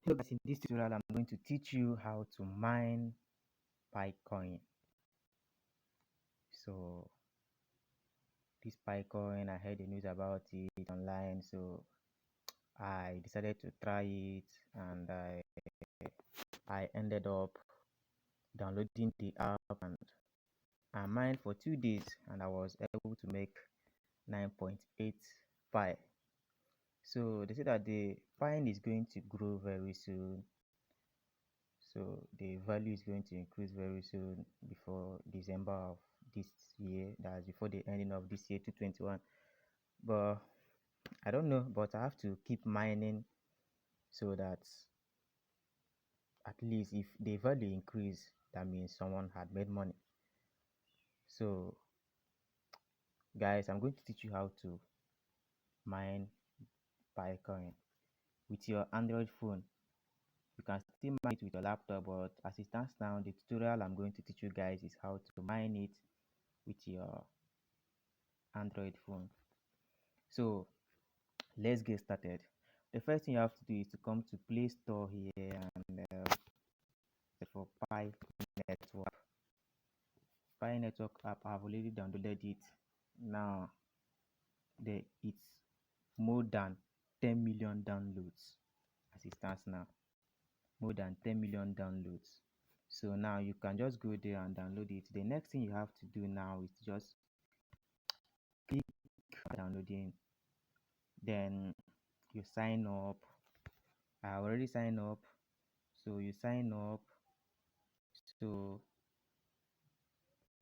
Hello guys, in this tutorial I'm going to teach you how to mine Picoin. So this Picoin, I heard the news about it online, so I decided to try it, and I ended up downloading the app, and I mined for 2 days and I was able to make 9.8 Pi. So they say that the Pi is going to grow very soon. So the value is going to increase very soon before December of this year. That's before the ending of this year 2021. But I don't know, but I have to keep mining so that at least if the value increase, that means someone had made money. So guys, I'm going to teach you how to mine Bitcoin with your Android phone. You can still mine it with your laptop, but as it stands now, the tutorial I'm going to teach you guys is how to mine it with your Android phone. So let's get started. The first thing you have to do is to come to Play Store here and for Pi Network app. I've already downloaded it. Now it's more than 10 million downloads as it stands now. More than 10 million downloads. So now you can just go there and download it. The next thing you have to do now is just click downloading. Then you sign up. I already signed up. So you sign up. So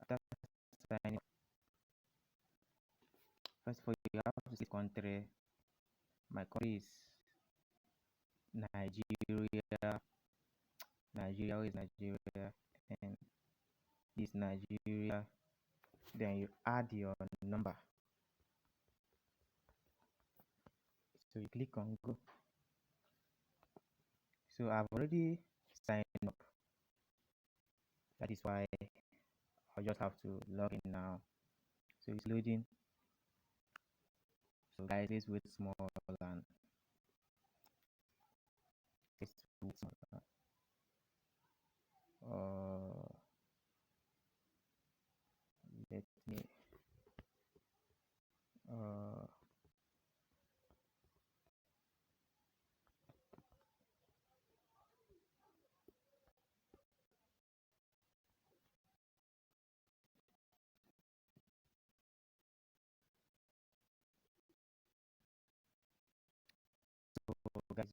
after signing, first of all, you have to see country. My country is Nigeria. Nigeria is Nigeria, and this Nigeria. Then you add your number. So you click on go. So I've already signed up. That is why I just have to log in now. So it's loading. So guys, let's wait small and let's wait small. Let me guys,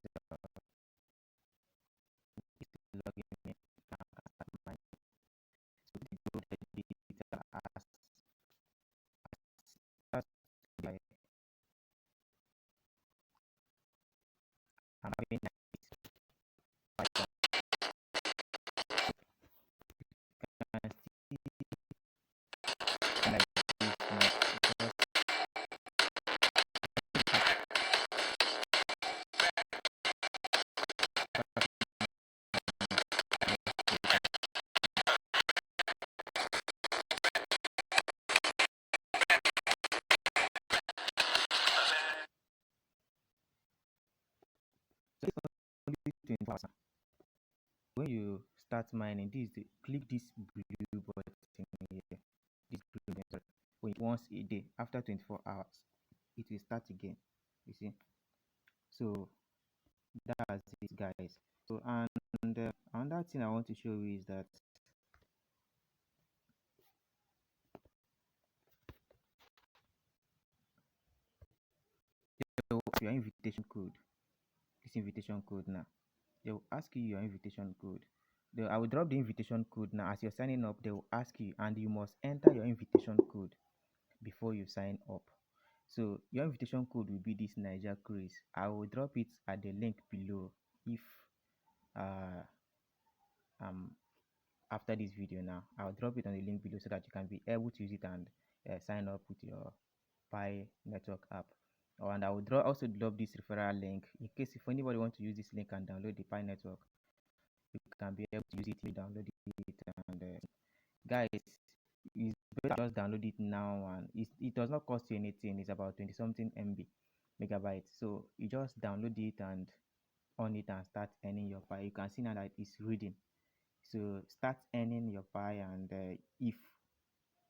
log in. So the go data as I'm having like this now. So it's only 24 hours. When you start mining, click this blue button here. This blue button. Once a day, after 24 hours, it will start again. You see. So that's it, guys. So and another thing I want to show you is that your invitation code. This invitation code now. They will ask you your invitation code. I will drop the invitation code now. As you're signing up, they will ask you, and you must enter your invitation code before you sign up. So your invitation code will be this Naijakriz. I will drop it at the link below if uh after this video. Now I'll drop it on the link below so that you can be able to use it and sign up with your Pi network app. And I will also drop this referral link in case if anybody wants to use this link and download the Pi network, you can be able to use it. You download it, and guys, it's better just download it now, and it does not cost you anything. It's about 20 something MB megabytes. So you just download it and on it and start earning your pie. You can see now that it's reading. So start earning your pie, and if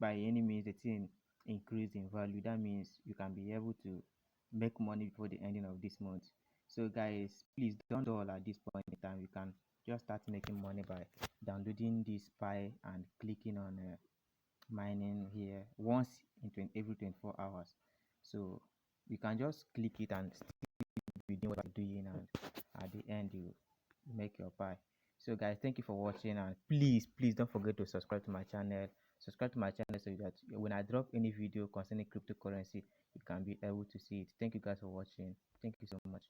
by any means the thing increase in value, that means you can be able to make money before the ending of this month. So guys, please don't dull at this point in time. You can just start making money by downloading this pie and clicking on mining here once in every 24 hours. So you can just click it and still be doing what you're doing, and at the end you make your pie. So guys, thank you for watching, and please don't forget to subscribe to my channel. Subscribe to my channel so that when I drop any video concerning cryptocurrency, you can be able to see it. Thank you guys for watching. Thank you so much.